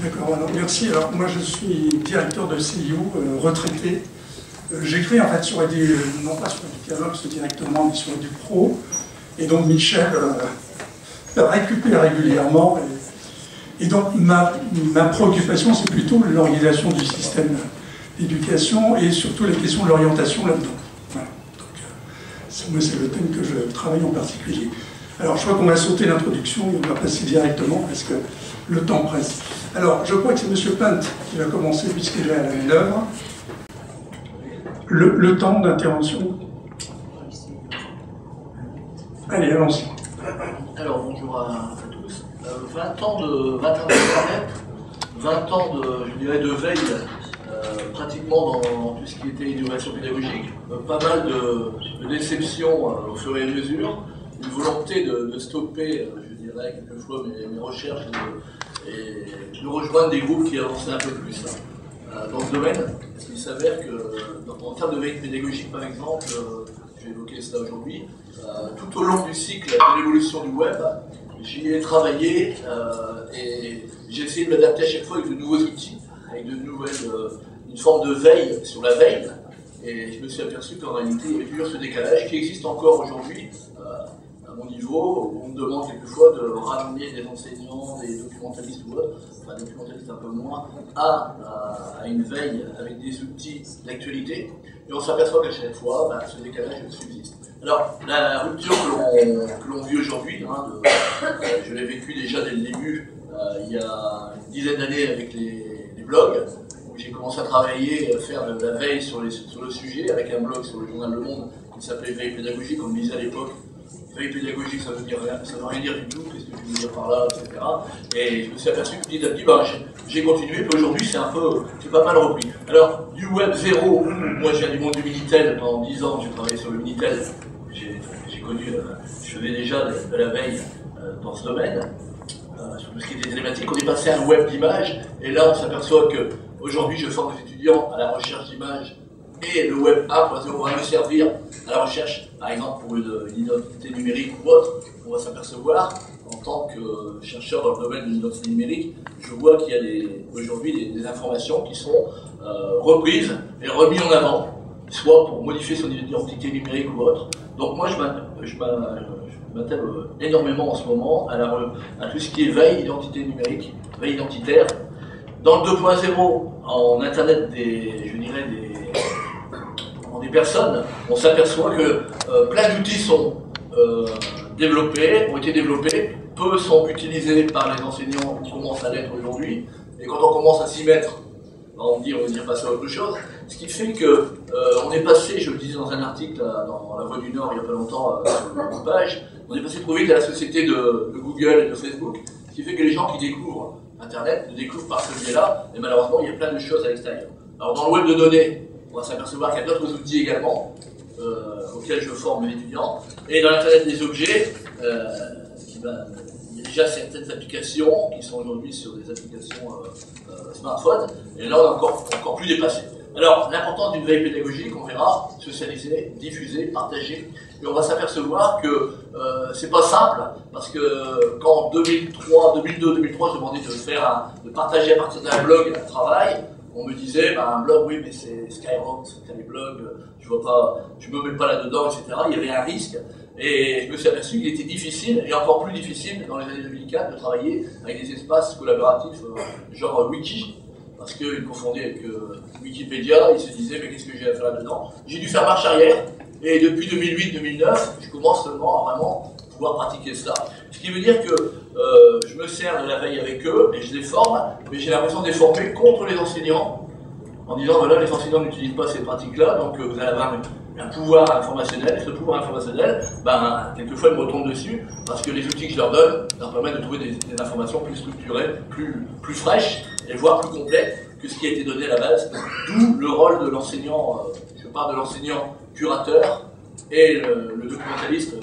D'accord, alors merci. Alors moi je suis directeur de CIO, retraité. J'écris en fait sur non pas sur Educalops directement, mais sur EduPro. Et donc Michel récupère régulièrement. Et donc ma préoccupation, c'est plutôt l'organisation du système d'éducation et surtout les questions de l'orientation là-dedans. Voilà. Donc moi c'est le thème que je travaille en particulier. Alors je crois qu'on va sauter l'introduction et on va passer directement parce que le temps presse. Alors je crois que c'est M. Pint qui va commencer puisqu'il est à la manœuvre. Le temps d'intervention. Allez, allons-y. Alors bonjour à tous. 20 ans d'Internet, 20 ans je dirais, de veille, pratiquement dans tout ce qui était innovation pédagogique, pas mal de déceptions au fur et à mesure, une volonté de stopper, je dirais, quelquefois mes recherches et de rejoindre des groupes qui avançaient un peu plus dans ce domaine. Parce qu'il s'avère que, en termes de veille pédagogique par exemple, je vais évoquer cela aujourd'hui, tout au long du cycle de l'évolution du web, j'y ai travaillé et j'ai essayé de m'adapter à chaque fois avec de nouveaux outils, avec une forme de veille sur la veille. Et je me suis aperçu qu'en réalité, il y avait toujours ce décalage qui existe encore aujourd'hui à mon niveau, où on me demande quelquefois de ramener des enseignants, des documentalistes ou autres, enfin documentalistes un peu moins, à une veille avec des outils d'actualité. Et on s'aperçoit qu'à chaque fois, ce décalage subsiste. Alors, la rupture que l'on vit aujourd'hui, je l'ai vécu déjà dès le début, il y a une dizaine d'années avec les blogs, où j'ai commencé à travailler, à faire de la veille sur le sujet, avec un blog sur le journal Le Monde qui s'appelait Veille pédagogique, on me disait à l'époque. Veille pédagogique, ça veut dire rien, ça veut rien dire du tout, qu'est-ce que je veux dire par là, etc. Et je me suis aperçu que petit à petit, j'ai continué, puis aujourd'hui c'est pas mal repris. Alors, du web 0, moi je viens du monde du Minitel, pendant 10 ans j'ai travaillé sur le Minitel, j'ai connu, je faisais déjà de la veille dans ce domaine, sur tout ce qui était télématique, on est passé à un web d'images, et là on s'aperçoit qu'aujourd'hui je forme des étudiants à la recherche d'images, et le web 1.0 va nous servir à la recherche, par exemple pour une identité numérique ou autre. On va s'apercevoir, en tant que chercheur dans le domaine de l'identité numérique, je vois qu'il y a aujourd'hui des informations qui sont reprises et remises en avant, soit pour modifier son identité numérique ou autre. Donc moi je m'attelle énormément en ce moment à tout ce qui est veille identité numérique, veille identitaire. Dans le 2.0, en Internet des personnes, on s'aperçoit que plein d'outils sont ont été développés, peu sont utilisés par les enseignants qui commencent à l'être aujourd'hui, et quand on commence à s'y mettre, on va dire passer à autre chose, ce qui fait que on est passé, je le disais dans un article dans La Voix du Nord il n'y a pas longtemps sur une page, on est passé trop vite à la société de Google et de Facebook, ce qui fait que les gens qui découvrent Internet le découvrent par ce biais-là, et malheureusement il y a plein de choses à l'extérieur. Alors dans le web de données, on va s'apercevoir qu'il y a d'autres outils également auxquels je forme mes étudiants. Et dans l'Internet des objets, il y a déjà certaines applications qui sont aujourd'hui sur des applications smartphones. Et là, on est encore plus dépassé. Alors, l'importance d'une veille pédagogique, on verra, socialiser, diffuser, partager. Et on va s'apercevoir que c'est pas simple, parce que quand en 2002, 2003, je demandais de partager à partir d'un blog un travail, on me disait, un blog, oui, mais c'est Skyrock, c'est les blogs, je me mets pas là-dedans, etc. Il y avait un risque. Et je me suis aperçu qu'il était difficile, et encore plus difficile dans les années 2004, de travailler avec des espaces collaboratifs genre Wiki, parce qu'ils confondaient avec Wikipédia, ils se disaient, mais qu'est-ce que j'ai à faire là-dedans? J'ai dû faire marche arrière, et depuis 2008-2009, je commence seulement à vraiment pouvoir pratiquer cela. Ce qui veut dire que je me sers de la veille avec eux et je les forme, mais j'ai l'impression de les former contre les enseignants, en disant voilà, les enseignants n'utilisent pas ces pratiques-là, donc vous allez avoir un pouvoir informationnel, et ce pouvoir informationnel, quelquefois ils me retombent dessus, parce que les outils que je leur donne leur permettent de trouver des informations plus structurées, plus fraîches, et voire plus complètes que ce qui a été donné à la base, d'où le rôle de l'enseignant, je parle de l'enseignant curateur, et le documentaliste,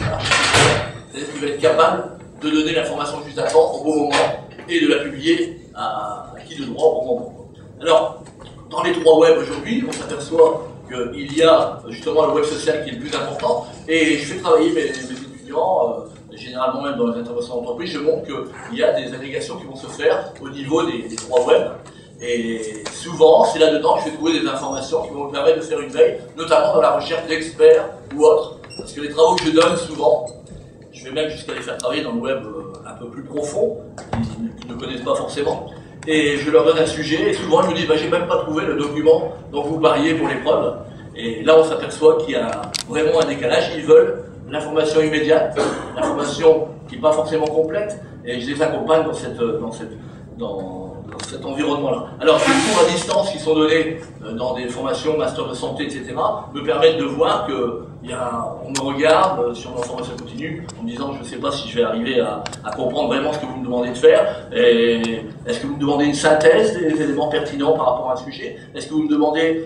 c'est-à-dire qu'il va être capable de donner l'information juste à temps, au bon moment, et de la publier à qui de droit au bon moment. Alors, dans les trois webs aujourd'hui, on s'aperçoit qu'il y a justement le web social qui est le plus important, et je fais travailler mes étudiants généralement même dans les interventions d'entreprise, je montre qu'il y a des agrégations qui vont se faire au niveau des droits web. Et souvent, c'est là-dedans que je vais trouver des informations qui vont me permettre de faire une veille, notamment dans la recherche d'experts ou autres. Parce que les travaux que je donne souvent, je vais même jusqu'à les faire travailler dans le web un peu plus profond, qu'ils ne connaissent pas forcément. Et je leur donne un sujet, et souvent ils me disent bah, j'ai même pas trouvé le document dont vous parliez pour l'épreuve. Et là on s'aperçoit qu'il y a vraiment un décalage, ils veulent l'information immédiate, l'information qui n'est pas forcément complète, et je les accompagne dans cet environnement-là. Alors, ces cours à distance qui sont donnés dans des formations, master de santé, etc., me permettent de voir qu'on me regarde sur ma formation continue en me disant je ne sais pas si je vais arriver à comprendre vraiment ce que vous me demandez de faire. Est-ce que vous me demandez une synthèse des éléments pertinents par rapport à un sujet? Est-ce que vous me demandez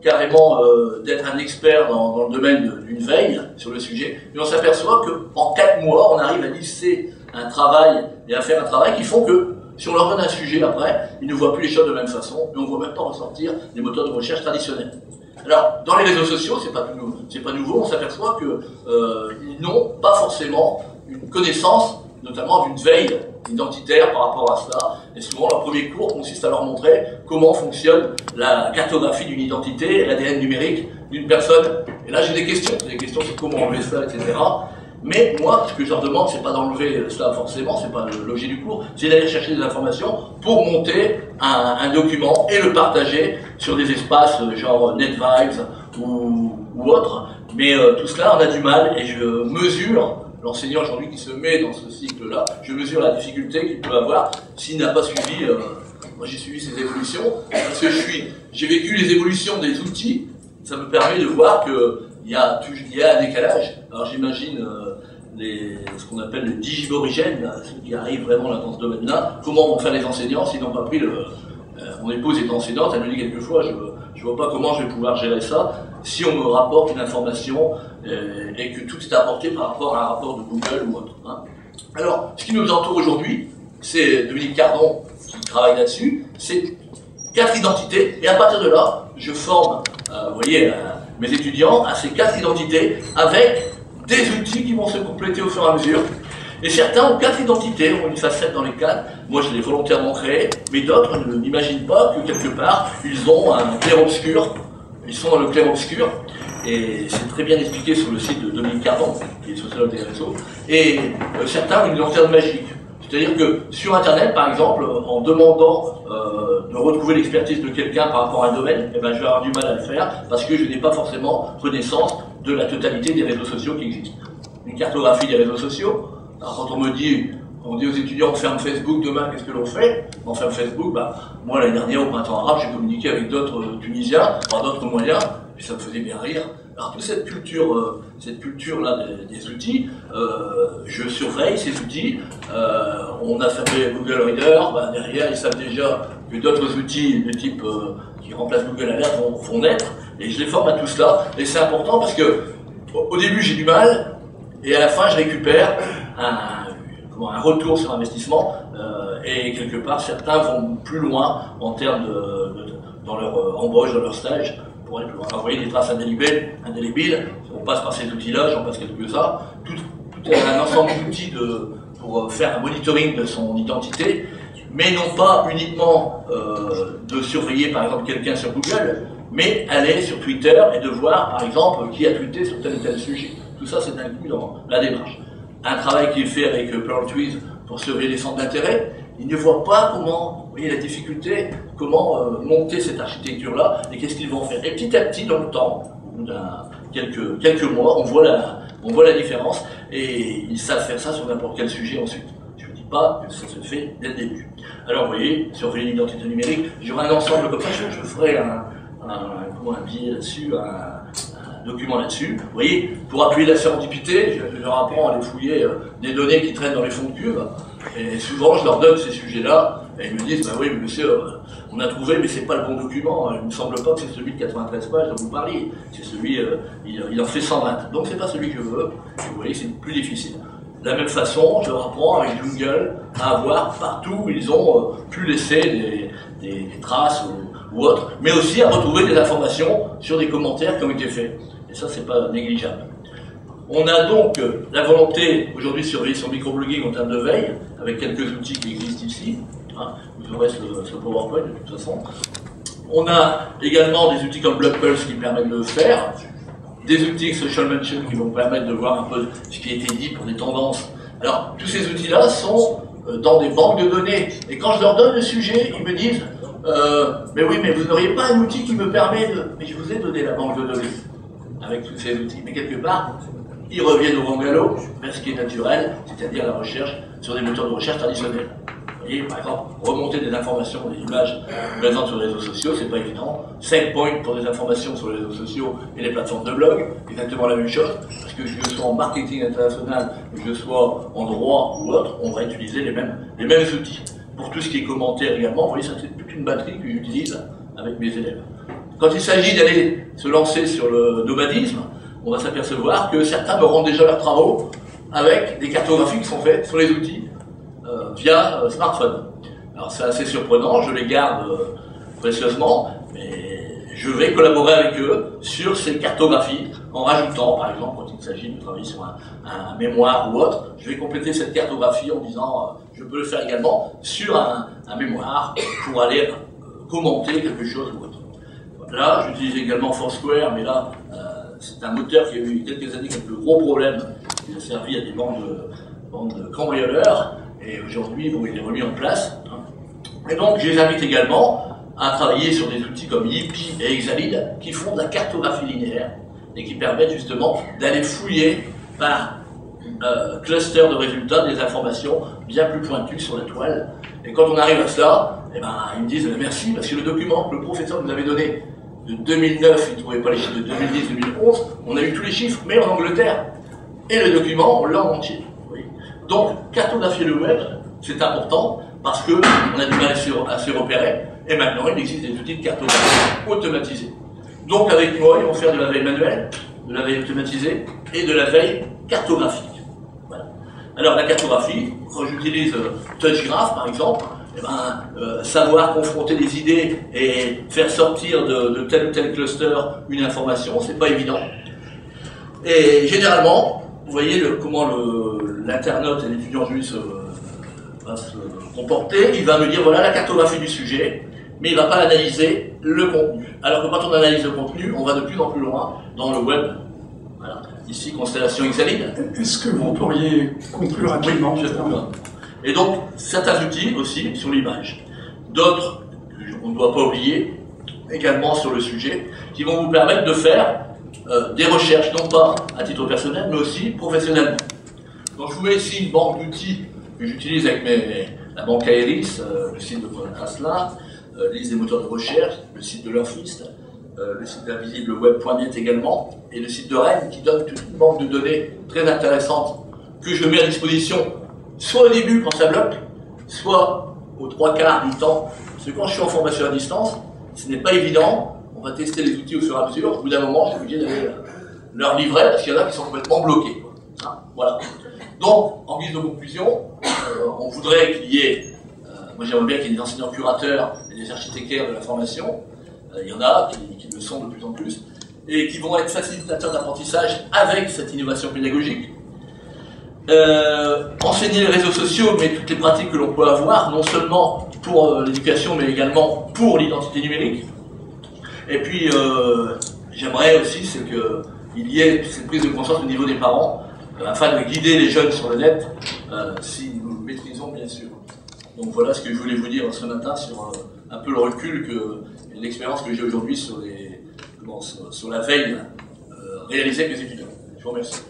carrément d'être un expert dans le domaine d'une veille sur le sujet? Et on s'aperçoit qu'en 4 mois, on arrive à lisser un travail et à faire un travail qui font que si on leur donne un sujet après, ils ne voient plus les choses de la même façon, et on ne voit même pas ressortir des moteurs de recherche traditionnels. Alors, dans les réseaux sociaux, c'est pas nouveau, on s'aperçoit qu'ils n'ont pas forcément une connaissance, notamment d'une veille identitaire par rapport à cela, et souvent leur premier cours consiste à leur montrer comment fonctionne la cartographie d'une identité et l'ADN numérique d'une personne. Et là j'ai des questions sur comment enlever ça, etc. Mais moi, ce que je leur demande, c'est pas d'enlever ça forcément, c'est pas l'objet du cours, c'est d'aller chercher des informations pour monter un document et le partager sur des espaces genre NetVibes ou autres. Mais tout cela, on a du mal, et je mesure, l'enseignant aujourd'hui qui se met dans ce cycle-là, je mesure la difficulté qu'il peut avoir s'il n'a pas suivi, moi j'ai suivi ces évolutions, parce que j'ai vécu les évolutions des outils, ça me permet de voir qu'il y a un décalage. Alors j'imagine ce qu'on appelle le digiborigène, ceux qui arrivent vraiment là dans ce domaine-là, comment vont faire les enseignants s'ils n'ont pas pris mon épouse est enseignante, elle me dit quelquefois, je vois pas comment je vais pouvoir gérer ça si on me rapporte une information et que tout est apporté par rapport à un rapport de Google ou autre. Hein. Alors, ce qui nous entoure aujourd'hui, c'est Dominique Cardon qui travaille là-dessus, c'est 4 identités, et à partir de là, je forme, vous voyez, mes étudiants à ces 4 identités avec des outils qui vont se compléter au fur et à mesure. Et certains ont 4 identités, ont une facette dans les 4. Moi, je l'ai volontairement créé, mais d'autres n'imaginent pas que quelque part, ils ont un clair-obscur. Ils sont dans le clair-obscur. Et c'est très bien expliqué sur le site de Dominique Cardon, qui est sociologue des réseaux. Et certains ont une lanterne magique. C'est-à-dire que sur Internet, par exemple, en demandant de retrouver l'expertise de quelqu'un par rapport à un domaine, eh ben, je vais avoir du mal à le faire parce que je n'ai pas forcément connaissance de la totalité des réseaux sociaux qui existent. Une cartographie des réseaux sociaux. Alors, quand on dit aux étudiants on ferme Facebook demain, qu'est-ce que l'on fait? On ferme Facebook, bah, moi l'année dernière au printemps arabe, j'ai communiqué avec d'autres Tunisiens, par d'autres moyens, puis ça me faisait bien rire. Alors toute cette culture-là des outils, je surveille ces outils. On a fermé Google Reader, bah, derrière ils savent déjà que d'autres outils de type qui remplacent Google Alert vont naître, et je les forme à tout cela. Et c'est important parce que au début j'ai du mal, et à la fin je récupère un retour sur investissement, et quelque part certains vont plus loin en termes dans leur embauche, dans leur stage, pour aller plus loin. Envoyer des traces indélébiles, on passe par ces outils-là, j'en passe quelques-uns. Tout est un ensemble d'outils pour faire un monitoring de son identité, mais non pas uniquement de surveiller par exemple quelqu'un sur Google, mais aller sur Twitter et de voir par exemple qui a tweeté sur tel et tel sujet. Tout ça c'est inclus dans la démarche. Un travail qui est fait avec PearlTwiz pour surveiller les centres d'intérêt, ils ne voient pas comment, vous voyez la difficulté, comment monter cette architecture-là et qu'est-ce qu'ils vont faire. Et petit à petit, dans le temps, au bout de quelques mois, on voit la différence et ils savent faire ça sur n'importe quel sujet ensuite. Je ne dis pas que ça se fait dès le début. Alors vous voyez, surveiller l'identité numérique, j'aurai un ensemble comme ça, je ferai un billet là-dessus, un document là-dessus. Vous voyez, pour appuyer la sérendipité, je leur apprends à aller fouiller des données qui traînent dans les fonds de cube. Et souvent, je leur donne ces sujets-là, et ils me disent, bah oui, monsieur, on a trouvé, mais c'est pas le bon document. Il ne me semble pas que c'est celui de 93 pages dont vous parliez. C'est celui, il en fait 120. Donc c'est pas celui que je veux. Et vous voyez, c'est plus difficile. De la même façon, je leur apprends avec Google à avoir partout où ils ont pu laisser des traces ou autres, mais aussi à retrouver des informations sur des commentaires qui ont été faits. Et ça, c'est pas négligeable. On a donc la volonté aujourd'hui de surveiller son microblogging en termes de veille, avec quelques outils qui existent ici. Hein, vous aurez ce PowerPoint de toute façon. On a également des outils comme BlogPulse qui permettent de le faire, des outils Social Mention qui vont permettre de voir un peu ce qui a été dit pour des tendances. Alors, tous ces outils-là sont dans des banques de données. Et quand je leur donne le sujet, ils me disent mais oui, mais vous n'auriez pas un outil qui me permet de... Mais je vous ai donné la banque de données avec tous ces outils. Mais quelque part, ils reviennent au grand galop vers ce qui est naturel, c'est-à-dire la recherche sur des moteurs de recherche traditionnels. Vous voyez, par exemple, remonter des informations, des images présentes sur les réseaux sociaux, c'est pas évident. SegPoint pour des informations sur les réseaux sociaux et les plateformes de blog, exactement la même chose, parce que je sois en marketing international, que je sois en droit ou autre, on va utiliser les mêmes outils. Pour tout ce qui est commentaire également, vous voyez, ça c'est toute une batterie que j'utilise avec mes élèves. Quand il s'agit d'aller se lancer sur le nomadisme, on va s'apercevoir que certains me rendent déjà leurs travaux avec des cartographies qui sont faites sur les outils via smartphone. Alors c'est assez surprenant, je les garde précieusement, mais je vais collaborer avec eux sur ces cartographies en rajoutant, par exemple, quand il s'agit de travailler sur un mémoire ou autre, je vais compléter cette cartographie en disant je peux le faire également sur un mémoire pour aller commenter quelque chose ou autre. Là, j'utilise également Foursquare, mais là, c'est un moteur qui a eu quelques années quelques gros problèmes. Il a servi à des bandes de cambrioleurs, et aujourd'hui, bon, il est remis en place. Et donc, je les invite également à travailler sur des outils comme Yippee et Exalid, qui font de la cartographie linéaire, et qui permettent justement d'aller fouiller par cluster de résultats des informations bien plus pointues sur la toile. Et quand on arrive à cela, eh ben, ils me disent merci, parce que le document que le professeur nous avait donné de 2009, il ne trouvait pas les chiffres de 2010-2011, on a eu tous les chiffres, mais en Angleterre. Et le document, on l'a en entier. Oui. Donc, cartographier le web, c'est important, parce qu'on a du mal à se repérer, et maintenant, il existe des outils de cartographie automatisés. Donc, avec moi, ils vont faire de la veille manuelle, de la veille automatisée, et de la veille cartographique. Voilà. Alors, la cartographie, quand j'utilise TouchGraph, par exemple, eh ben, savoir confronter des idées et faire sortir de tel ou tel cluster une information, c'est pas évident. Et généralement, vous voyez comment l'internaute et l'étudiant juif va se comporter, il va me dire voilà la cartographie du sujet, mais il ne va pas analyser le contenu. Alors que quand on analyse le contenu, on va de plus en plus loin dans le web. Voilà. Ici, constellation Exalid. Est-ce que vous pourriez conclure rapidement? Oui, je conclure. Et donc, certains outils aussi sur l'image. D'autres, qu'on ne doit pas oublier, également sur le sujet, qui vont vous permettre de faire des recherches, non pas à titre personnel, mais aussi professionnellement. Donc, je vous mets ici une banque d'outils que j'utilise avec la banque Aeris, le site de Asla, liste des moteurs de recherche, le site de l'Office, le site d'invisibleweb.net également, et le site de Rennes qui donne toute une banque de données très intéressante que je mets à disposition soit au début quand ça bloque, soit aux 3/4 du temps. Parce que quand je suis en formation à distance, ce n'est pas évident. On va tester les outils au fur et à mesure. Au bout d'un moment, je suis obligé d'aller leur livrer parce qu'il y en a qui sont complètement bloqués. Hein, voilà. Donc, en guise de conclusion, on voudrait qu'il y ait, moi j'aimerais bien qu'il y ait des enseignants curateurs et des architectes de la formation. Il y en a qui le sont de plus en plus et qui vont être facilitateurs d'apprentissage avec cette innovation pédagogique. Enseigner les réseaux sociaux, mais toutes les pratiques que l'on peut avoir, non seulement pour l'éducation, mais également pour l'identité numérique. Et puis, j'aimerais aussi qu'il y ait cette prise de conscience au niveau des parents, afin de guider les jeunes sur le net, si nous le maîtrisons, bien sûr. Donc voilà ce que je voulais vous dire ce matin sur un peu le recul et l'expérience que j'ai aujourd'hui sur la veille réalisée avec les étudiants. Je vous remercie.